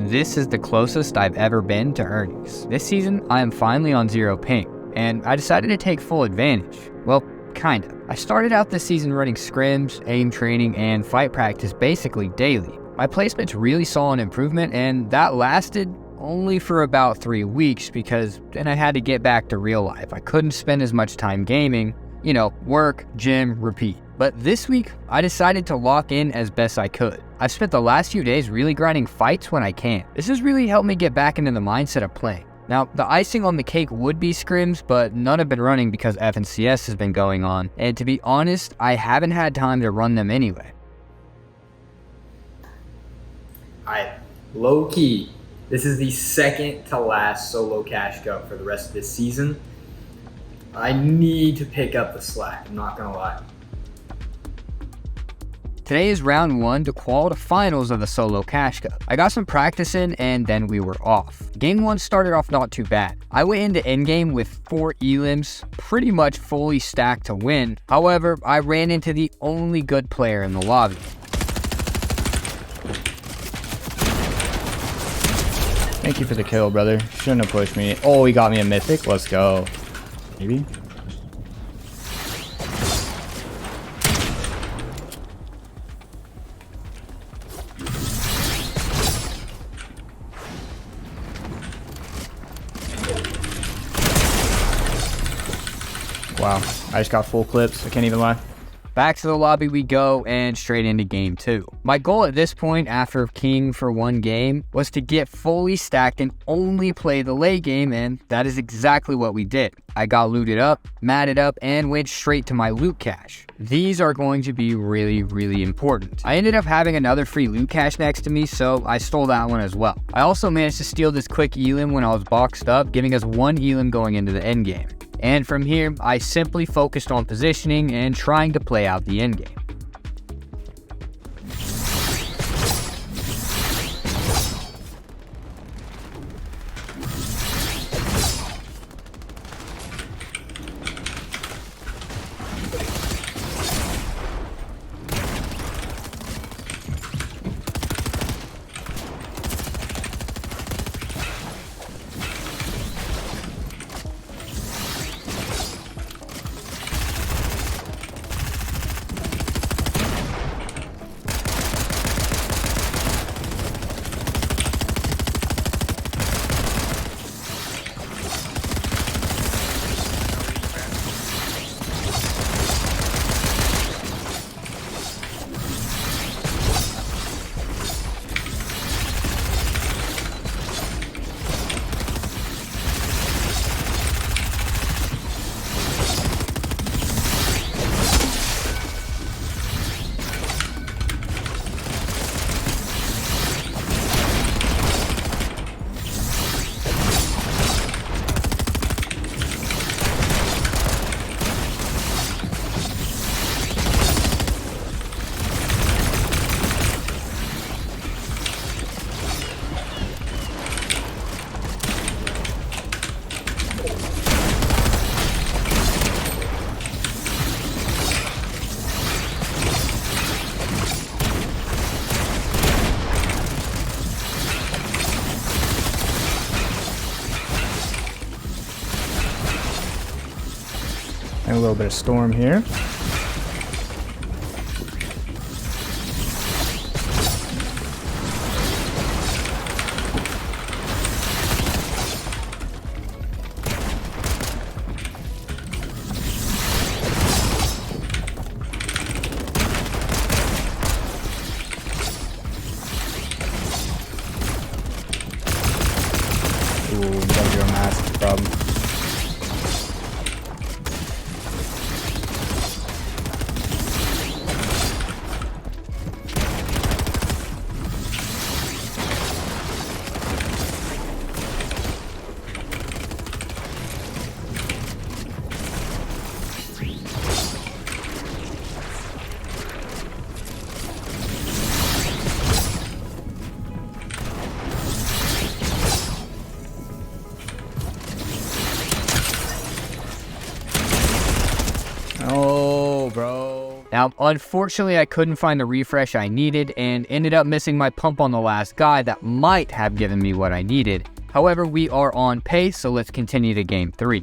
this is the closest I've ever been to earnings. This season, I am finally on 0 ping, and I decided to take full advantage. Well, kinda. I started out this season running scrims, aim training, and fight practice basically daily. My placements really saw an improvement, and that lasted only for about 3 weeks because then I had to get back to real life. I couldn't spend as much time gaming, work, gym, repeat. But this week, I decided to lock in as best I could. I've spent the last few days really grinding fights when I can. This has really helped me get back into the mindset of playing. Now, the icing on the cake would be scrims, but none have been running because FNCS has been going on. And to be honest, I haven't had time to run them anyway. Alright, low key. This is the second to last solo cash cup for the rest of this season. I need to pick up the slack, I'm not gonna lie. Today is round 1 to qual to finals of the solo cash cup. I got some practice in and then we were off. Game 1 started off not too bad. I went into endgame with 4 elims, pretty much fully stacked to win. However, I ran into the only good player in the lobby. Thank you for the kill, brother. Shouldn't have pushed me. Oh, he got me a mythic. Let's go. Maybe. Wow, I just got full clips. I can't even lie. Back to the lobby we go and straight into game 2. My goal at this point after king for 1 game was to get fully stacked and only play the late game, and that is exactly what we did. I got looted up, matted up, and went straight to my loot cache. These are going to be really, really important. I ended up having another free loot cache next to me, so I stole that one as well. I also managed to steal this quick elim when I was boxed up, giving us 1 elim going into the end game. And from here, I simply focused on positioning and trying to play out the endgame. And a little bit of storm here. Ooh, that was your massive problem. Oh, bro. Now, unfortunately, I couldn't find the refresh I needed and ended up missing my pump on the last guy that might have given me what I needed. However, we are on pace, so let's continue to game 3.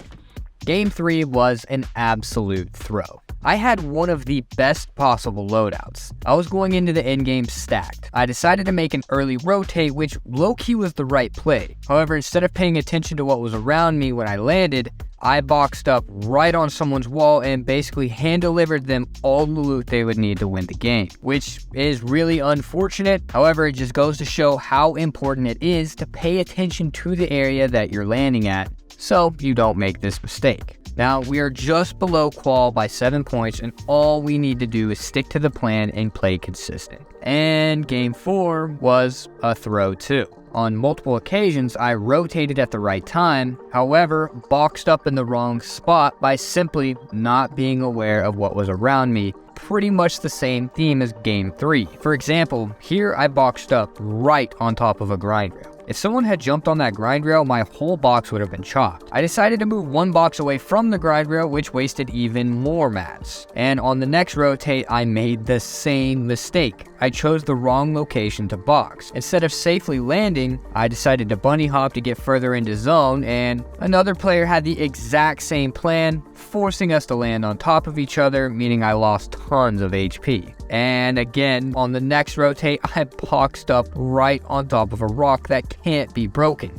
Game 3 was an absolute throw. I had one of the best possible loadouts. I was going into the endgame stacked. I decided to make an early rotate, which low-key was the right play. However, instead of paying attention to what was around me when I landed, I boxed up right on someone's wall and basically hand-delivered them all the loot they would need to win the game, which is really unfortunate. However, it just goes to show how important it is to pay attention to the area that you're landing at so you don't make this mistake. Now, we are just below qual by 7 points, and all we need to do is stick to the plan and play consistent. And game 4 was a throw too. On multiple occasions, I rotated at the right time, however, boxed up in the wrong spot by simply not being aware of what was around me. Pretty much the same theme as game 3. For example, here I boxed up right on top of a grind rail. If someone had jumped on that grind rail, my whole box would have been chopped. I decided to move one box away from the grind rail, which wasted even more mats. And on the next rotate, I made the same mistake. I chose the wrong location to box. Instead of safely landing, I decided to bunny hop to get further into zone, and another player had the exact same plan, forcing us to land on top of each other, meaning I lost tons of HP. And again, on the next rotate, I boxed up right on top of a rock that can't be broken.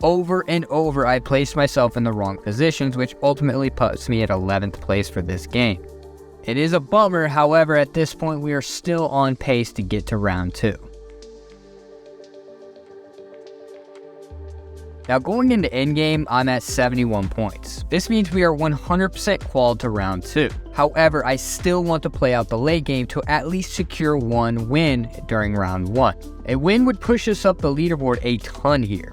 Over and over, I placed myself in the wrong positions, which ultimately puts me at 11th place for this game. It is a bummer, however, at this point we are still on pace to get to round 2. Now going into endgame, I'm at 71 points. This means we are 100% qualified to round 2. However, I still want to play out the late game to at least secure one win during round 1. A win would push us up the leaderboard a ton here.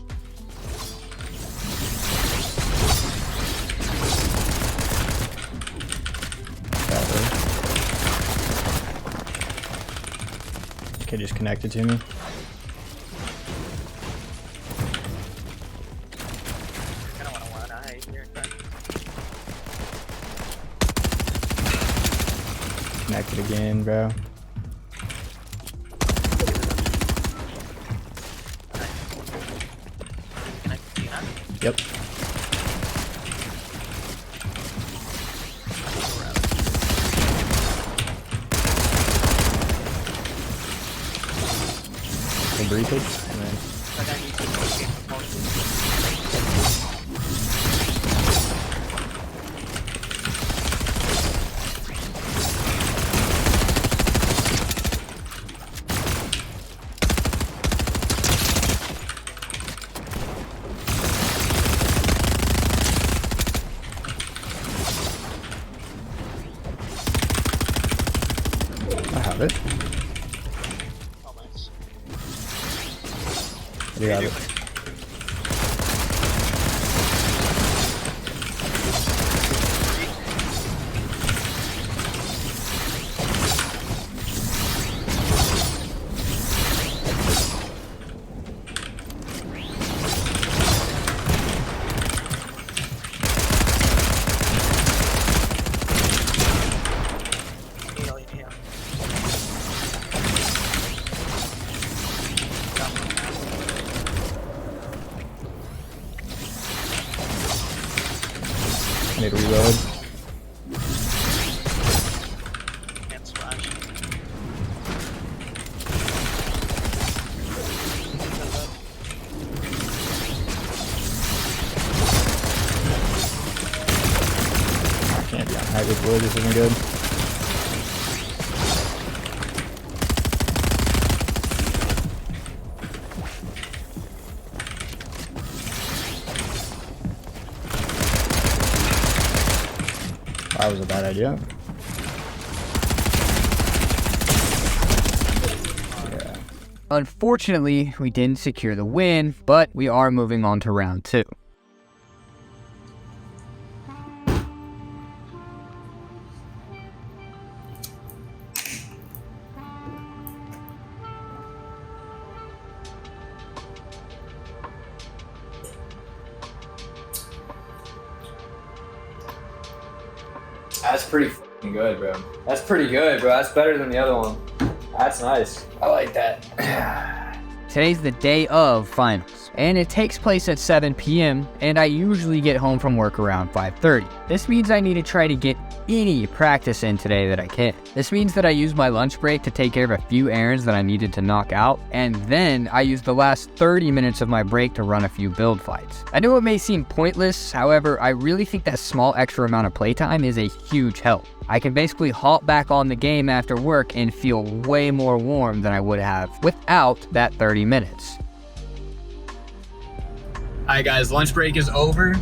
Okay, just connect it to me. Connect it again, bro. Yep. Breathe it. I have it. You have it. Need to reload. Can't splash. I can't be on hybrid wood, this isn't good. That was a bad idea. Yeah. Unfortunately, we didn't secure the win, but we are moving on to round 2. That's pretty Good, bro. That's pretty good, bro. That's better than the other one. That's nice. I like that. Today's the day of finals, and it takes place at 7 p.m., and I usually get home from work around 5:30. This means I need to try to get any practice in today that I can. This means that I use my lunch break to take care of a few errands that I needed to knock out, and then I use the last 30 minutes of my break to run a few build fights. I know it may seem pointless, however, I really think that small extra amount of playtime is a huge help. I can basically hop back on the game after work and feel way more warm than I would have without that 30 minutes. Alright guys, lunch break is over.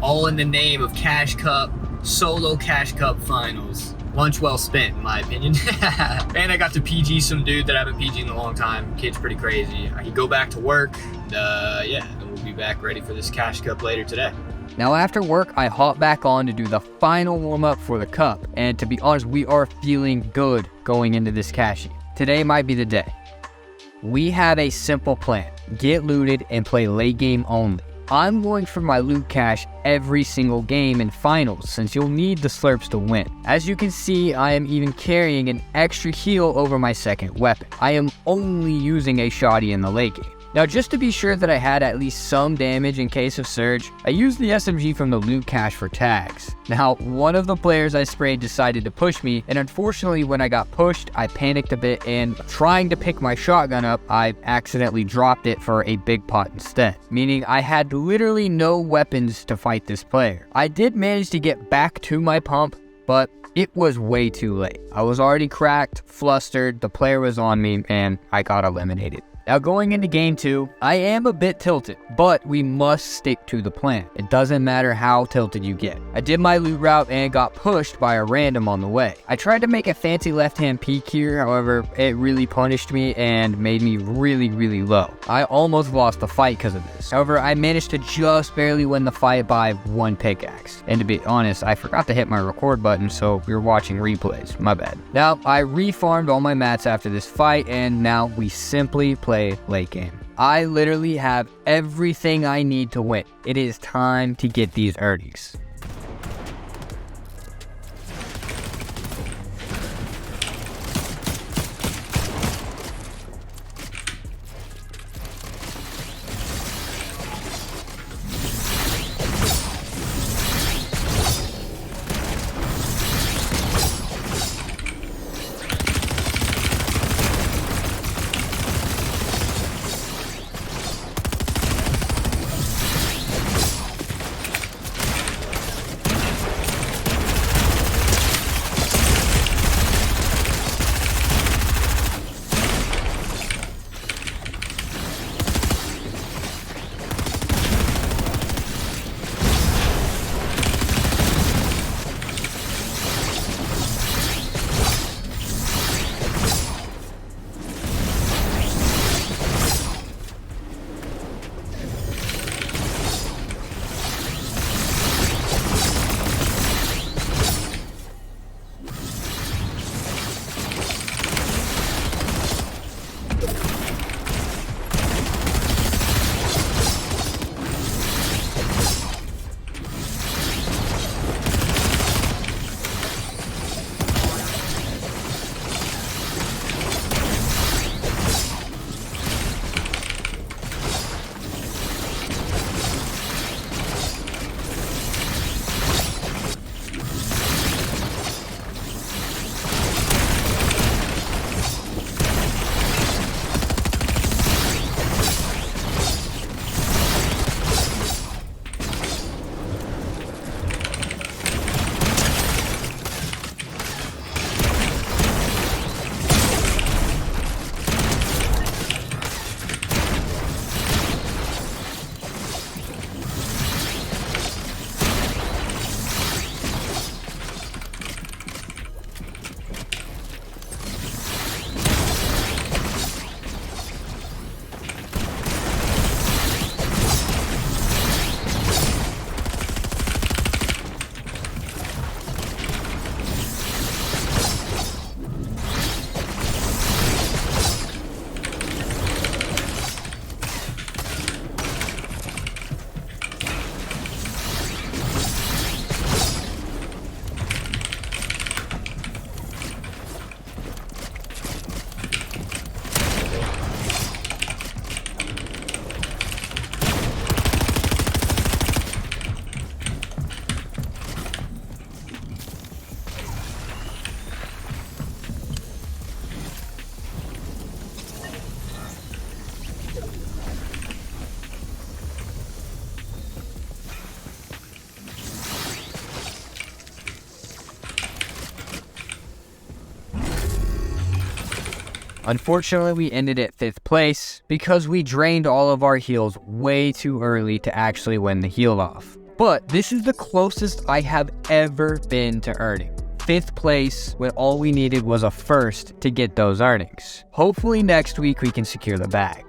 All in the name of Cash Cup, solo Cash Cup finals. Lunch well spent, in my opinion. And I got to PG some dude that I haven't PG'd in a long time. Kid's pretty crazy. I can go back to work, and yeah, then we'll be back ready for this Cash Cup later today. Now after work, I hop back on to do the final warm-up for the cup, and to be honest, we are feeling good going into this cashing. Today might be the day. We have a simple plan: get looted and play late game only. I'm going for my loot cache every single game in finals, since you'll need the slurps to win. As you can see, I am even carrying an extra heal over my second weapon. I am only using a shoddy in the late game. Now, just to be sure that I had at least some damage in case of surge, I used the SMG from the loot cache for tags. Now, one of the players I sprayed decided to push me, and unfortunately when I got pushed, I panicked a bit, and trying to pick my shotgun up, I accidentally dropped it for a big pot instead, meaning I had literally no weapons to fight this player. I did manage to get back to my pump, but it was way too late. I was already cracked, flustered, the player was on me, and I got eliminated. Now going into game 2, I am a bit tilted, but we must stick to the plan. It doesn't matter how tilted you get. I did my loot route and got pushed by a random on the way. I tried to make a fancy left-hand peek here, however, it really punished me and made me really low. I almost lost the fight because of this. However, I managed to just barely win the fight by one pickaxe. And to be honest, I forgot to hit my record button, so we were watching replays. My bad. Now, I refarmed all my mats after this fight, and now we simply play late game. I literally have everything I need to win. It is time to get these earnings. Unfortunately, we ended at 5th place because we drained all of our heals way too early to actually win the heal off. But this is the closest I have ever been to earning. 5th place when all we needed was a 1st to get those earnings. Hopefully next week we can secure the bag.